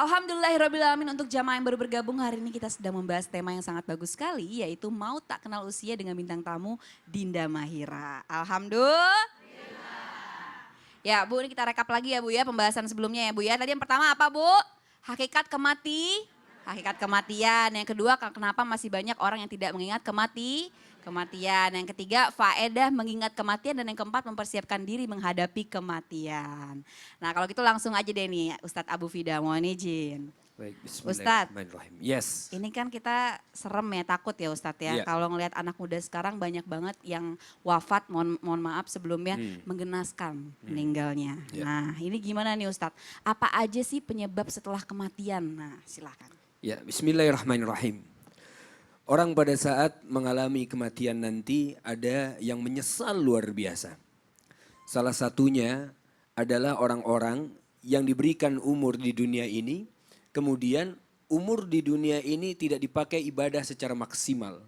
Alhamdulillahirrabbilalamin untuk jamaah yang baru bergabung hari ini kita sedang membahas tema yang sangat bagus sekali yaitu Maut Tak Kenal Usia dengan bintang tamu Dinda Mahira. Alhamdulillah. Ya Bu, ini kita rekap lagi ya Bu ya pembahasan sebelumnya ya Bu ya. Tadi yang pertama apa Bu? Hakikat hakikat kematian. Yang kedua kenapa masih banyak orang yang tidak mengingat kematian. Yang ketiga faedah mengingat kematian dan yang keempat mempersiapkan diri menghadapi kematian. Nah kalau gitu langsung aja deh nih Ustadz Abu Fida, mohon izin. Baik, Ustadz, bismillahirrahmanirrahim. Yes. ini kan kita serem ya, takut ya Ustadz ya. Iya. Kalau ngelihat anak muda sekarang banyak banget yang wafat, mohon maaf sebelumnya, menggenaskan meninggalnya. Iya. Nah ini gimana nih Ustadz, apa aja sih penyebab setelah kematian? Nah silahkan. Ya, bismillahirrahmanirrahim. Orang pada saat mengalami kematian nanti ada yang menyesal luar biasa. Salah satunya adalah orang-orang yang diberikan umur di dunia ini, kemudian umur di dunia ini tidak dipakai ibadah secara maksimal.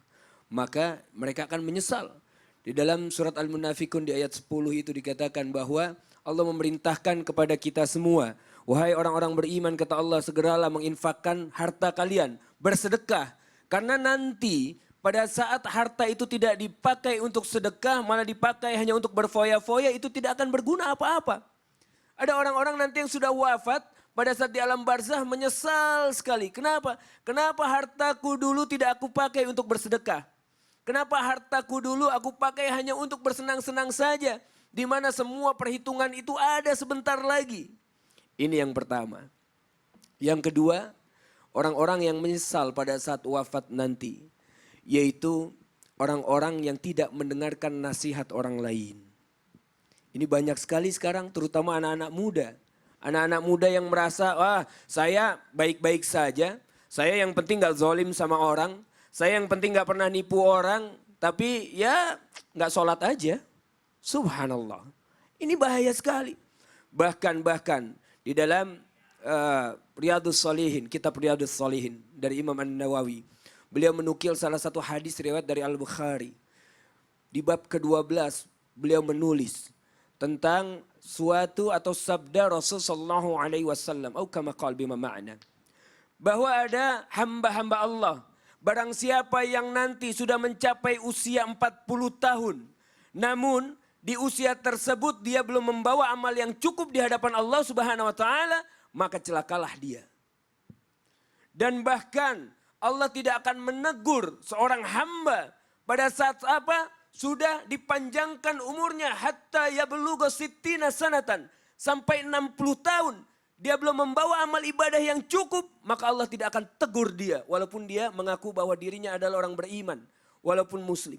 Maka mereka akan menyesal. Di dalam surat Al-Munafikun di ayat 10 itu dikatakan bahwa Allah memerintahkan kepada kita semua, wahai orang-orang beriman kata Allah, segeralah menginfakkan harta kalian, bersedekah. Karena nanti pada saat harta itu tidak dipakai untuk sedekah, malah dipakai hanya untuk berfoya-foya, itu tidak akan berguna apa-apa. Ada orang-orang nanti yang sudah wafat, pada saat di alam barzah menyesal sekali. Kenapa? Kenapa hartaku dulu tidak aku pakai untuk bersedekah? Kenapa hartaku dulu aku pakai hanya untuk bersenang-senang saja? Di mana semua perhitungan itu ada sebentar lagi. Ini yang pertama. Yang kedua, orang-orang yang menyesal pada saat wafat nanti. Yaitu orang-orang yang tidak mendengarkan nasihat orang lain. Ini banyak sekali sekarang terutama anak-anak muda. Anak-anak muda yang merasa, wah saya baik-baik saja. Saya yang penting gak zolim sama orang. Saya yang penting gak pernah nipu orang. Tapi ya gak sholat aja. Subhanallah. Ini bahaya sekali. Bahkan di dalam Riyadhus Shalihin, kitab Riyadhus Shalihin dari Imam An-Nawawi. Beliau menukil salah satu hadis riwayat dari Al-Bukhari. Di bab ke-12 beliau menulis tentang suatu atau sabda Rasulullah SAW. Atau kama qala bima ma'na. Bahwa ada hamba-hamba Allah. Barang siapa yang nanti sudah mencapai usia 40 tahun. Namun di usia tersebut dia belum membawa amal yang cukup di hadapan Allah Subhanahu wa taala, maka celakalah dia. Dan bahkan Allah tidak akan menegur seorang hamba pada saat apa? Sudah dipanjangkan umurnya hatta yablugha sittina sanatan, sampai 60 tahun dia belum membawa amal ibadah yang cukup, maka Allah tidak akan tegur dia walaupun dia mengaku bahwa dirinya adalah orang beriman, walaupun muslim.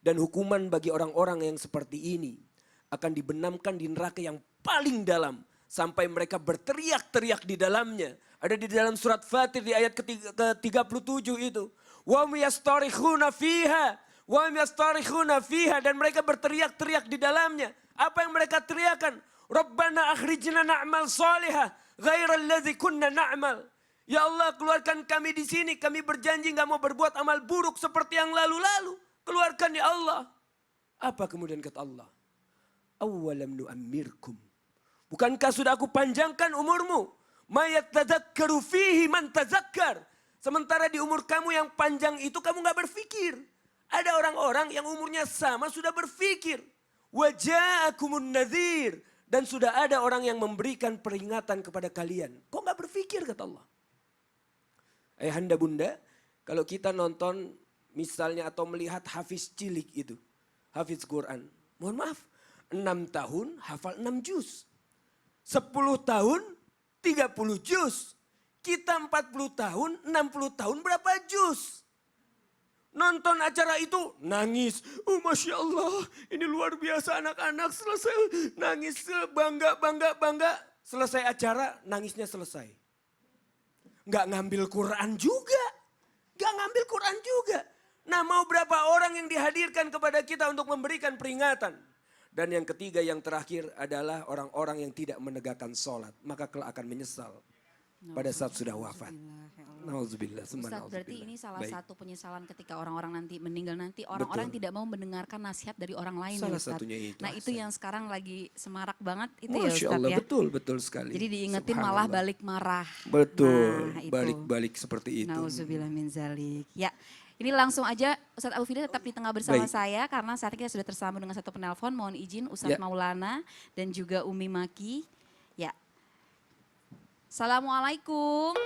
Dan hukuman bagi orang-orang yang seperti ini akan dibenamkan di neraka yang paling dalam. Sampai mereka berteriak-teriak di dalamnya. Ada di dalam surat Fatir di ayat ke-37 itu. وَهُمْ يَسْتَرِخُونَ فِيهَا dan mereka berteriak-teriak di dalamnya. Apa yang mereka teriakan? Rabbana akhrijna na'mal salihah ghairal ladzi kunna na'mal. Ya Allah, keluarkan kami di sini. Kami berjanji gak mau berbuat amal buruk seperti yang lalu-lalu. Keluarkan ya Allah. Apa kemudian kata Allah? Awalam nu'ammirkum. Bukankah sudah aku panjangkan umurmu? Mayat tadzakkaru fihi man tazakkar. Sementara di umur kamu yang panjang itu kamu gak berpikir. Ada orang-orang yang umurnya sama sudah berpikir. Waja'akumun nadhir. Dan sudah ada orang yang memberikan peringatan kepada kalian. Kok gak berpikir kata Allah? Ayahanda bunda, kalau kita nonton misalnya atau melihat hafiz cilik itu. Hafiz Quran. Mohon maaf, 6 tahun hafal 6 juz. 10 tahun 30 juz. Kita 40 tahun, 60 tahun berapa juz? Nonton acara itu nangis. Oh Masya Allah, ini luar biasa anak-anak selesai. Nangis bangga. Selesai acara, nangisnya selesai. Nggak ngambil Quran juga. Nah mau berapa orang yang dihadirkan kepada kita untuk memberikan peringatan. Dan yang ketiga yang terakhir adalah orang-orang yang tidak menegakkan sholat. Maka kelak akan menyesal. pada saat sudah wafat. Nauzubillah. Ustaz, berarti ini salah Baik. satu penyesalan ketika orang-orang nanti meninggal nanti, orang-orang Betul. tidak mau mendengarkan nasihat dari orang lain Salah ya Ustaz. satunya itu, Nah itu Ahsan. yang sekarang lagi semarak banget itu ya Masya Ustaz Allah, ya. betul, betul sekali. Jadi diingetin malah Subhanallah. balik marah. Betul, Nah, itu. balik-balik seperti itu. Nauzubillah min zalik. Ya, ini langsung aja Ustadz Abu Fida tetap di tengah bersama Baik. saya karena saat ini kita sudah tersambung dengan satu penelpon. Mohon izin Ustadz Ya. Maulana dan juga Umi Maki. Ya. Assalamualaikum.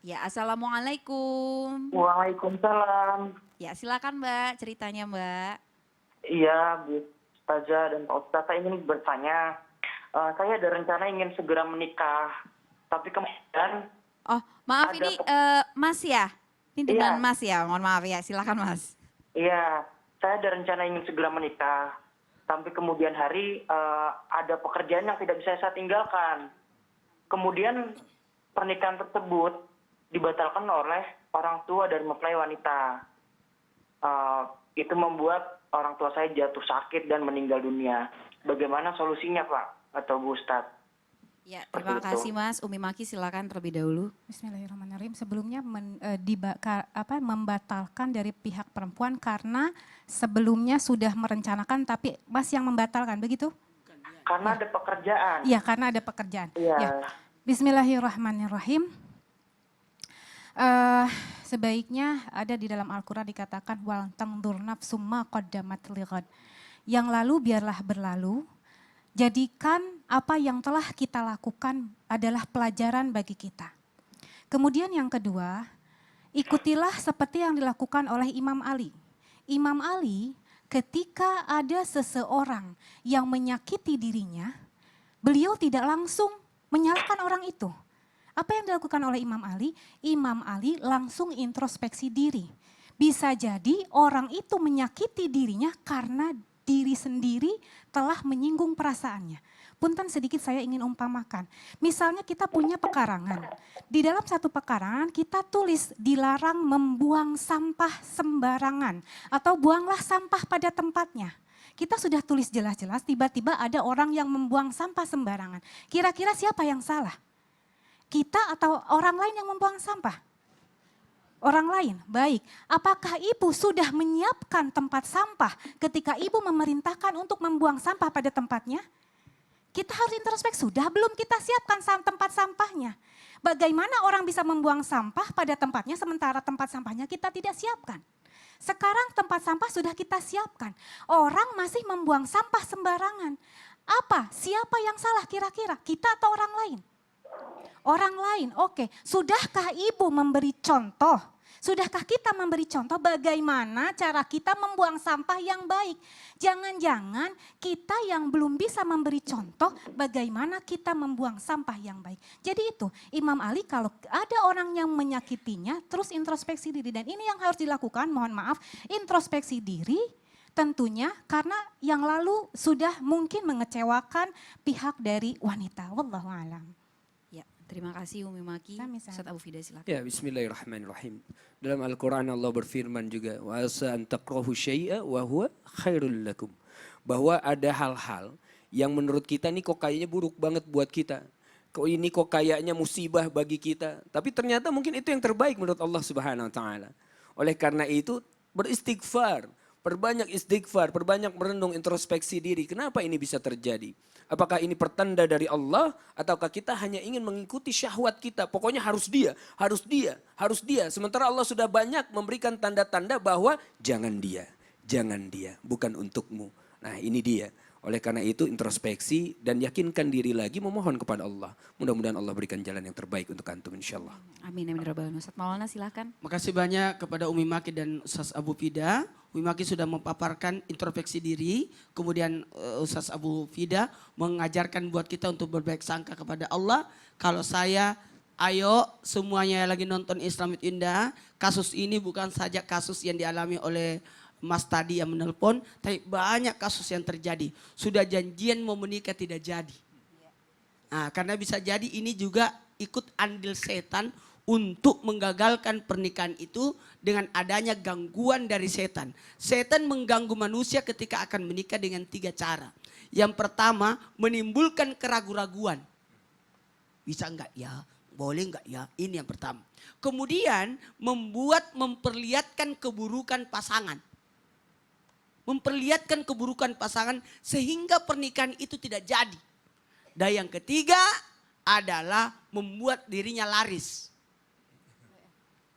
Ya, assalamualaikum. Waalaikumsalam. Ya, silakan Mbak, ceritanya Mbak. Iya, Bu Ustazah dan Pak Ustaz, saya ingin bertanya. Saya ada rencana ingin segera menikah, tapi kemudian Oh, maaf Ada ini Mas ya? Ini dengan Iya. Mas ya, mohon maaf ya, silakan Mas. iya, saya ada rencana ingin segera menikah, tapi kemudian hari ada pekerjaan yang tidak bisa saya tinggalkan. Kemudian pernikahan tersebut dibatalkan oleh orang tua dari mempelai wanita. Itu membuat orang tua saya jatuh sakit dan meninggal dunia. Bagaimana solusinya Pak atau Bu Ustadz? Ya, terima Seperti itu. kasih Mas. Umi Maki silakan terlebih dahulu. Bismillahirrahmanirrahim. Sebelumnya membatalkan dari pihak perempuan karena sebelumnya sudah merencanakan tapi Mas yang membatalkan, begitu? Karena ada pekerjaan. Iya, karena ada pekerjaan. Iya. Ya. Bismillahirrahmanirrahim. Sebaiknya ada di dalam Al-Quran dikatakan wal tangdur nafsum ma qaddamat lighad. Yang lalu biarlah berlalu. Jadikan apa yang telah kita lakukan adalah pelajaran bagi kita. Kemudian yang kedua, ikutilah seperti yang dilakukan oleh Imam Ali. Imam Ali ketika ada seseorang yang menyakiti dirinya, beliau tidak langsung menyalahkan orang itu. Apa yang dilakukan oleh Imam Ali? Imam Ali langsung introspeksi diri. Bisa jadi orang itu menyakiti dirinya karena diri sendiri telah menyinggung perasaannya. Punten sedikit saya ingin umpamakan. Misalnya kita punya pekarangan. Di dalam satu pekarangan kita tulis dilarang membuang sampah sembarangan. Atau buanglah sampah pada tempatnya. Kita sudah tulis jelas-jelas, tiba-tiba ada orang yang membuang sampah sembarangan. Kira-kira siapa yang salah? Kita atau orang lain yang membuang sampah? Orang lain, baik. Apakah ibu sudah menyiapkan tempat sampah ketika ibu memerintahkan untuk membuang sampah pada tempatnya? Kita harus introspeksi, sudah belum kita siapkan tempat sampahnya? Bagaimana orang bisa membuang sampah pada tempatnya sementara tempat sampahnya kita tidak siapkan? Sekarang tempat sampah sudah kita siapkan. Orang masih membuang sampah sembarangan. Apa? Siapa yang salah kira-kira? Kita atau orang lain? Orang lain, oke. Sudahkah ibu memberi contoh? Sudahkah kita memberi contoh bagaimana cara kita membuang sampah yang baik? Jangan-jangan kita yang belum bisa memberi contoh bagaimana kita membuang sampah yang baik. Jadi itu Imam Ali kalau ada orang yang menyakitinya terus introspeksi diri. Dan ini yang harus dilakukan, mohon maaf, introspeksi diri tentunya karena yang lalu sudah mungkin mengecewakan pihak dari wanita. Wallahu a'lam. Ya, terima kasih Umi Maki. Sami-sami. Ustadz Abu Fida silakan. Ya, bismillahirrahmanirrahim. Dalam Al-Quran Allah berfirman juga, wa asa an takrahu syai'a wa huwa khairul lakum. Bahwa ada hal-hal yang menurut kita nih kok kayaknya buruk banget buat kita. Kok ini kok kayaknya musibah bagi kita. Tapi ternyata mungkin itu yang terbaik menurut Allah Subhanahu wa taala. Oleh karena itu beristighfar, perbanyak istighfar, perbanyak merenung introspeksi diri. Kenapa ini bisa terjadi? Apakah ini pertanda dari Allah ataukah kita hanya ingin mengikuti syahwat kita? Pokoknya harus dia, harus dia, harus dia. Sementara Allah sudah banyak memberikan tanda-tanda bahwa jangan dia, bukan untukmu. Nah ini dia. Oleh karena itu introspeksi dan yakinkan diri lagi memohon kepada Allah. Mudah-mudahan Allah berikan jalan yang terbaik untuk antum insyaAllah. Amin, amin, rabbal alamin. Ustadz Maulana silakan. Makasih banyak kepada Umi Maki dan Ustaz Abu Fida. Umi Maki sudah memaparkan introspeksi diri, kemudian Ustaz Abu Fida mengajarkan buat kita untuk berbaik sangka kepada Allah. Kalau saya, ayo semuanya yang lagi nonton Islam itu Indah, kasus ini bukan saja kasus yang dialami oleh Mas tadi yang menelpon, tapi banyak kasus yang terjadi. Sudah janjian mau menikah tidak jadi. Nah, karena bisa jadi ini juga ikut andil setan untuk menggagalkan pernikahan itu dengan adanya gangguan dari setan. Setan mengganggu manusia ketika akan menikah dengan 3 cara. Yang pertama, menimbulkan keraguan-raguan. Bisa enggak ya? Boleh enggak ya? Ini yang pertama. Kemudian memperlihatkan keburukan pasangan. Memperlihatkan keburukan pasangan sehingga pernikahan itu tidak jadi. Dan yang ketiga adalah membuat dirinya laris.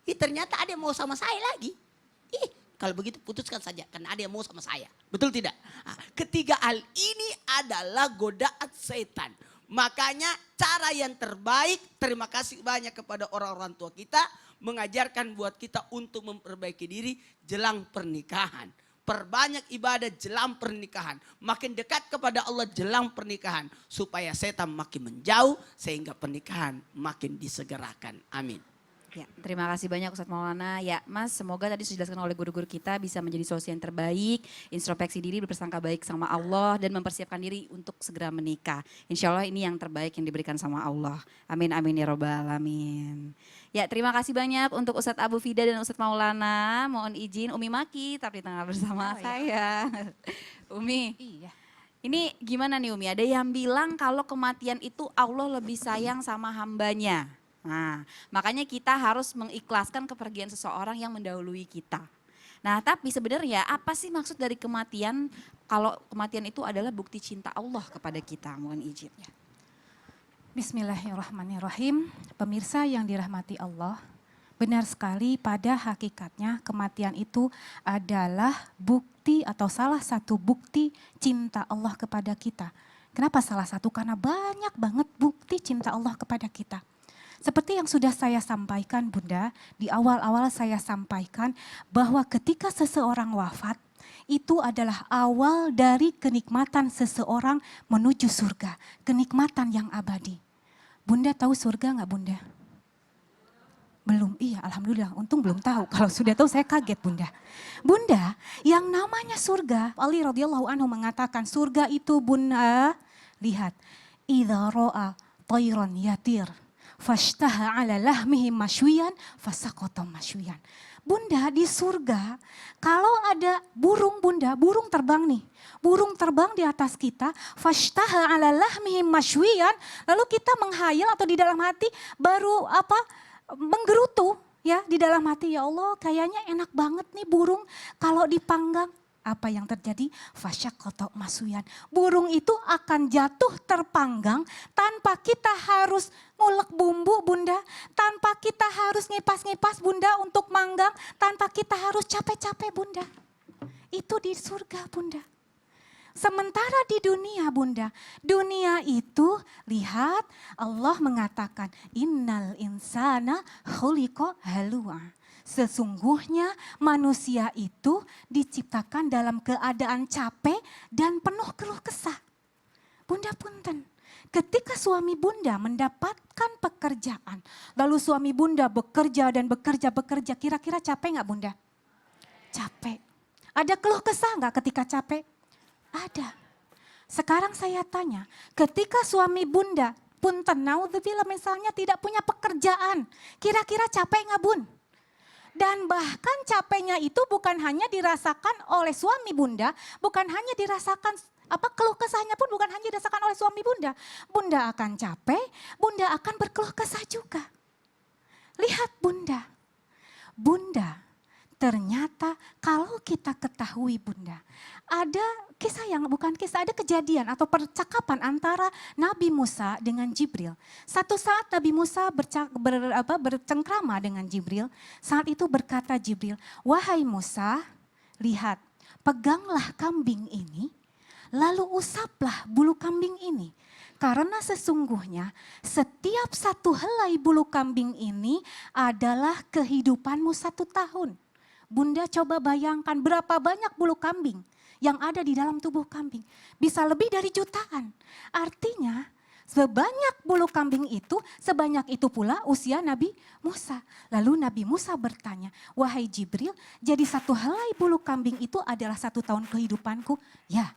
Ternyata ada yang mau sama saya lagi. Kalau begitu putuskan saja karena ada yang mau sama saya. Betul tidak? Nah, ketiga hal ini adalah godaan setan. Makanya cara yang terbaik, terima kasih banyak kepada orang-orang tua kita, mengajarkan buat kita untuk memperbaiki diri jelang pernikahan. Perbanyak ibadah jelang pernikahan. Makin dekat kepada Allah jelang pernikahan. Supaya setan makin menjauh sehingga pernikahan makin disegerakan. Amin. Ya, terima kasih banyak Ustadz Maulana. Ya Mas, semoga tadi sudah dijelaskan oleh guru-guru kita bisa menjadi solusi yang terbaik, introspeksi diri, berprasangka baik sama Allah dan mempersiapkan diri untuk segera menikah. Insya Allah ini yang terbaik yang diberikan sama Allah. Amin amin ya robbal alamin. Ya terima kasih banyak untuk Ustadz Abu Fida dan Ustadz Maulana. Mohon izin Umi Maki tetap di tengah bersama saya. Umi. Iya. Ini gimana nih Umi? Ada yang bilang kalau kematian itu Allah lebih sayang sama hambanya. Nah, makanya kita harus mengikhlaskan kepergian seseorang yang mendahului kita. Nah, tapi sebenarnya apa sih maksud dari kematian? Kalau kematian itu adalah bukti cinta Allah kepada kita, mohon izin ya. Bismillahirrahmanirrahim. Pemirsa yang dirahmati Allah, benar sekali pada hakikatnya kematian itu adalah bukti atau salah satu bukti cinta Allah kepada kita. Kenapa salah satu? Karena banyak banget bukti cinta Allah kepada kita. Seperti yang sudah saya sampaikan Bunda, di awal-awal saya sampaikan bahwa ketika seseorang wafat, itu adalah awal dari kenikmatan seseorang menuju surga. Kenikmatan yang abadi. Bunda tahu surga nggak Bunda? Belum, iya alhamdulillah, untung belum tahu. Kalau sudah tahu saya kaget Bunda. Bunda, yang namanya surga, Ali radhiyallahu anhu mengatakan surga itu Bunda, lihat. Idza ra'a tayran yatir. Fashtaha ala lahmihi masywiyan fasaqata masywiyan. Bunda di surga kalau ada burung Bunda, burung terbang nih. Burung terbang di atas kita, fashtaha ala lahmihi masywiyan, lalu kita menghayal atau di dalam hati baru menggerutu ya di dalam hati, ya Allah kayaknya enak banget nih burung kalau dipanggang. Apa yang terjadi? Fasyaqqata masywiyan. Burung itu akan jatuh terpanggang tanpa kita harus ngulek bumbu Bunda. Tanpa kita harus ngipas-ngipas Bunda untuk manggang. Tanpa kita harus capek-capek Bunda. Itu di surga Bunda. Sementara di dunia Bunda. Dunia itu lihat Allah mengatakan innal insana khuliqa halu'a. Sesungguhnya manusia itu diciptakan dalam keadaan capek dan penuh keluh kesah. Bunda punten, ketika suami Bunda mendapatkan pekerjaan, lalu suami Bunda bekerja dan bekerja, kira-kira capek nggak Bunda? Capek. Ada keluh kesah nggak ketika capek? Ada. Sekarang saya tanya, ketika suami Bunda, punten, naudzubillah misalnya tidak punya pekerjaan, kira-kira capek nggak Bun? Dan bahkan capeknya itu bukan hanya dirasakan oleh suami Bunda, bukan hanya dirasakan keluh kesahnya pun bukan hanya dirasakan oleh suami Bunda. Bunda akan capek, Bunda akan berkeluh kesah juga. Lihat Bunda, ternyata kalau kita ketahui Bunda, ada kisah yang bukan kisah, ada kejadian atau percakapan antara Nabi Musa dengan Jibril. Satu saat Nabi Musa bercengkrama dengan Jibril, saat itu berkata Jibril, wahai Musa, lihat, peganglah kambing ini, lalu usaplah bulu kambing ini. Karena sesungguhnya setiap satu helai bulu kambing ini adalah kehidupanmu 1 tahun. Bunda coba bayangkan berapa banyak bulu kambing yang ada di dalam tubuh kambing. Bisa lebih dari jutaan. Artinya sebanyak bulu kambing itu, sebanyak itu pula usia Nabi Musa. Lalu Nabi Musa bertanya, wahai Jibril, jadi 1 helai bulu kambing itu adalah 1 tahun kehidupanku? Ya,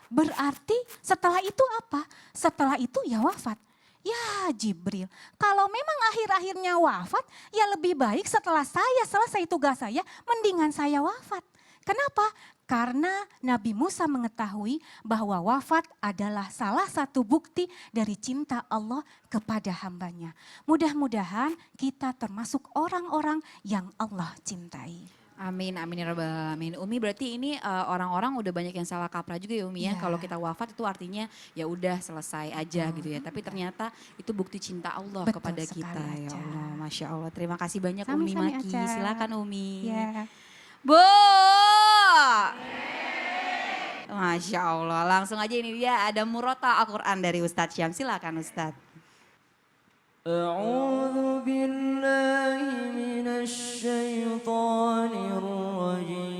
berarti setelah itu apa? Setelah itu ya wafat. Ya Jibril, kalau memang akhir-akhirnya wafat, ya lebih baik setelah saya selesai tugas saya, mendingan saya wafat. Kenapa? Karena Nabi Musa mengetahui bahwa wafat adalah salah satu bukti dari cinta Allah kepada hambanya. Mudah-mudahan kita termasuk orang-orang yang Allah cintai. Amin, amin ya rabbal alamin. Umi berarti ini orang-orang udah banyak yang salah kaprah juga ya Umi ya. Iya. Kalau kita wafat itu artinya ya udah selesai aja gitu ya. Tapi ternyata itu bukti cinta Allah Betul kepada sekali, kita ya Aca. Allah. Masya Allah, terima kasih banyak Umi Sami-sami, Maki. Aca. Silakan Umi. Ya. Bu! Masya Allah, langsung aja ini dia ada murota Al-Quran dari Ustadz Syam. Silakan Ustadz. أعوذ بالله من الشيطان الرجيم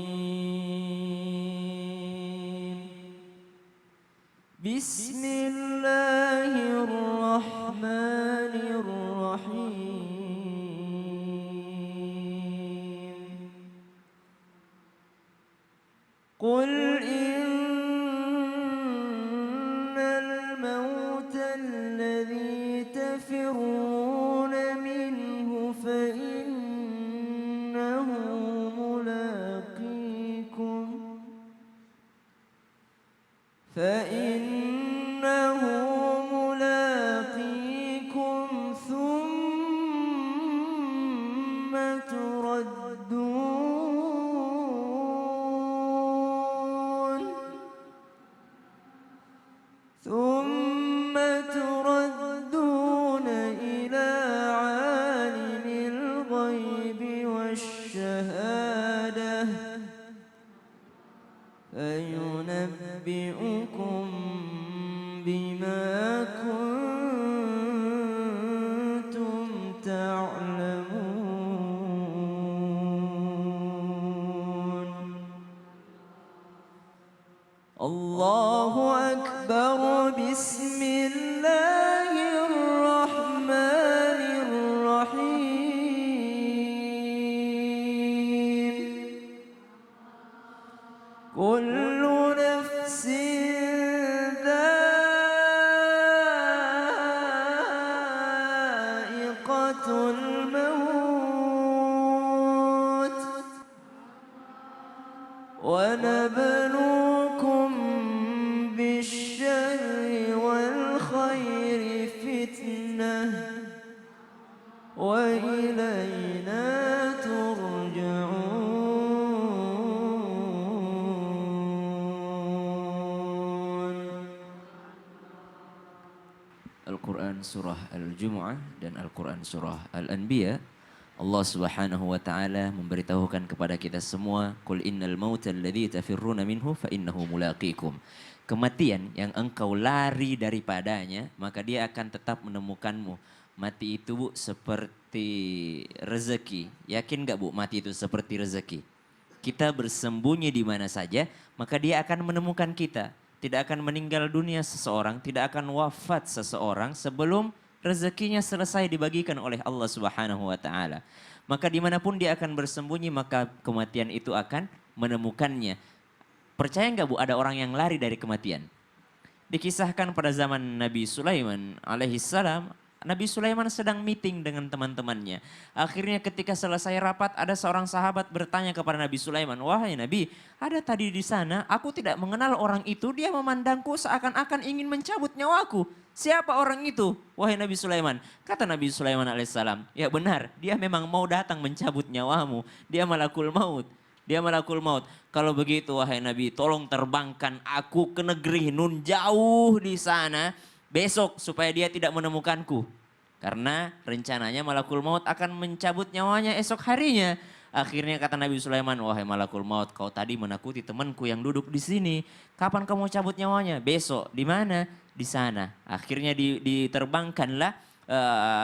بسم الله الرحمن الرحيم قل إن الموت الذي تفرون منه فإنه ملاقيكم ثم تردون إلى عالم الغيب والشهادة فينبئكم بما كنتم تعلمون الله أكبر بسم الله الرحمن الرحيم كل نفس ذائقة الموت ونبلوكم بالشر والخير فتنة وإلينا ترجعون. Al-Quran Surah Al-Jumu'ah dan Al-Quran Surah Al-Anbiya, Allah Subhanahu wa taala memberitahukan kepada kita semua, "Qul innal mauta alladzi tafirruna minhu fa innahu mulaqikum." Kematian yang engkau lari daripadanya, maka dia akan tetap menemukanmu. Mati itu Bu seperti rezeki. Yakin enggak Bu mati itu seperti rezeki? Kita bersembunyi di mana saja, maka dia akan menemukan kita. Tidak akan meninggal dunia seseorang, tidak akan wafat seseorang sebelum rezekinya selesai dibagikan oleh Allah Subhanahu wa taala. Maka dimanapun dia akan bersembunyi, maka kematian itu akan menemukannya. Percaya enggak Bu ada orang yang lari dari kematian? Dikisahkan pada zaman Nabi Sulaiman alaihissalam, Nabi Sulaiman sedang meeting dengan teman-temannya. Akhirnya ketika selesai rapat ada seorang sahabat bertanya kepada Nabi Sulaiman, "Wahai Nabi, ada tadi di sana, aku tidak mengenal orang itu, dia memandangku seakan-akan ingin mencabut nyawaku. Siapa orang itu?" Wahai Nabi Sulaiman. Kata Nabi Sulaiman alaihissalam, "Ya benar, dia memang mau datang mencabut nyawamu. Dia malakul maut. Dia malakul maut. Kalau begitu wahai Nabi, tolong terbangkan aku ke negeri nun jauh di sana besok supaya dia tidak menemukanku. Karena rencananya malakul maut akan mencabut nyawanya esok harinya." Akhirnya kata Nabi Sulaiman, "Wahai malakul maut, kau tadi menakuti temanku yang duduk di sini. Kapan kamu cabut nyawanya?" "Besok." "Di mana?" "Di sana." Akhirnya diterbangkanlah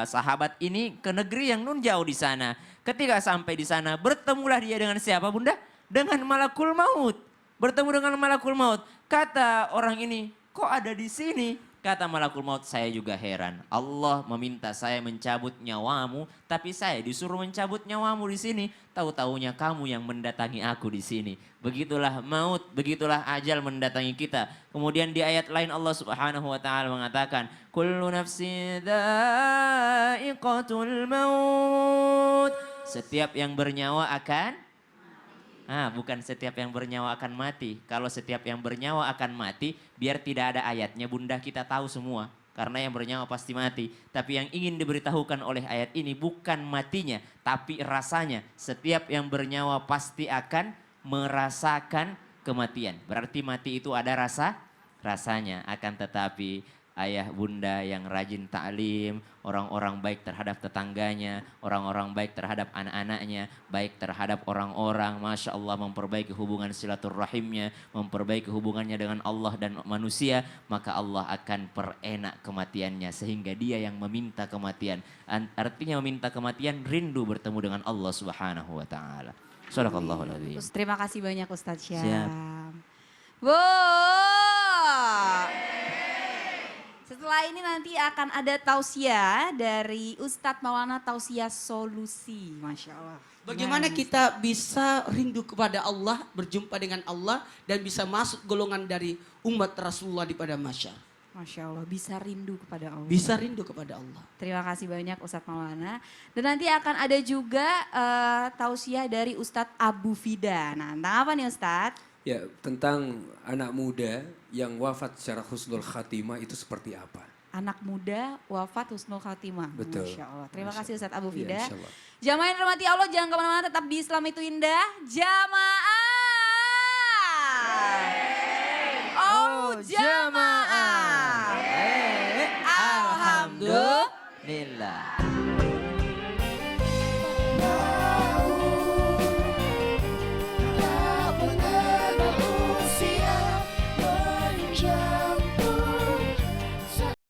sahabat ini ke negeri yang nun jauh di sana. Ketika sampai di sana, bertemulah dia dengan siapa Bunda? Dengan malakul maut. Bertemu dengan malakul maut. Kata orang ini, "Kok ada di sini?" Kata malakul maut, saya juga heran. Allah meminta saya mencabut nyawamu, tapi saya disuruh mencabut nyawamu di sini. Tahu-taunya kamu yang mendatangi aku di sini. Begitulah maut, begitulah ajal mendatangi kita. Kemudian di ayat lain Allah Subhanahu wa taala mengatakan, kullu nafsin dha'iqatul maut. Setiap yang bernyawa akan bukan setiap yang bernyawa akan mati. Kalau setiap yang bernyawa akan mati, biar tidak ada ayatnya, bunda kita tahu semua. Karena yang bernyawa pasti mati. Tapi yang ingin diberitahukan oleh ayat ini bukan matinya, tapi rasanya. Setiap yang bernyawa pasti akan merasakan kematian. Berarti mati itu ada rasanya. Akan tetapi ayah bunda yang rajin ta'lim, orang-orang baik terhadap tetangganya, orang-orang baik terhadap anak-anaknya, baik terhadap orang-orang, Masya Allah memperbaiki hubungan silaturahimnya, memperbaiki hubungannya dengan Allah dan manusia, maka Allah akan perenak kematiannya sehingga dia yang meminta kematian. Artinya meminta kematian rindu bertemu dengan Allah Subhanahu wa taala. Shadaqallahul adzim. Terima kasih banyak Ustadz Syam. Siap. Setelah ini nanti akan ada tausiah dari Ustadz Maulana Tausiah Solusi. Masya Allah. Bagaimana kita bisa rindu kepada Allah, berjumpa dengan Allah, dan bisa masuk golongan dari umat Rasulullah di pada masyar. Masya Allah, bisa rindu kepada Allah. Bisa rindu kepada Allah. Terima kasih banyak Ustadz Maulana. Dan nanti akan ada juga tausiah dari Ustadz Abu Fida. Nah, tentang apa nih Ustadz? Ya, tentang anak muda yang wafat secara husnul khatimah itu seperti apa? Anak muda wafat husnul khatimah. Betul. Masya Allah. Terima kasih Ustadz Abu Fida. Iya, insya Allah. Jamaah yang dirahmati Allah, jangan kemana-mana, tetap di Islam itu indah. Jamaah. Oh, jamaah. Alhamdulillah.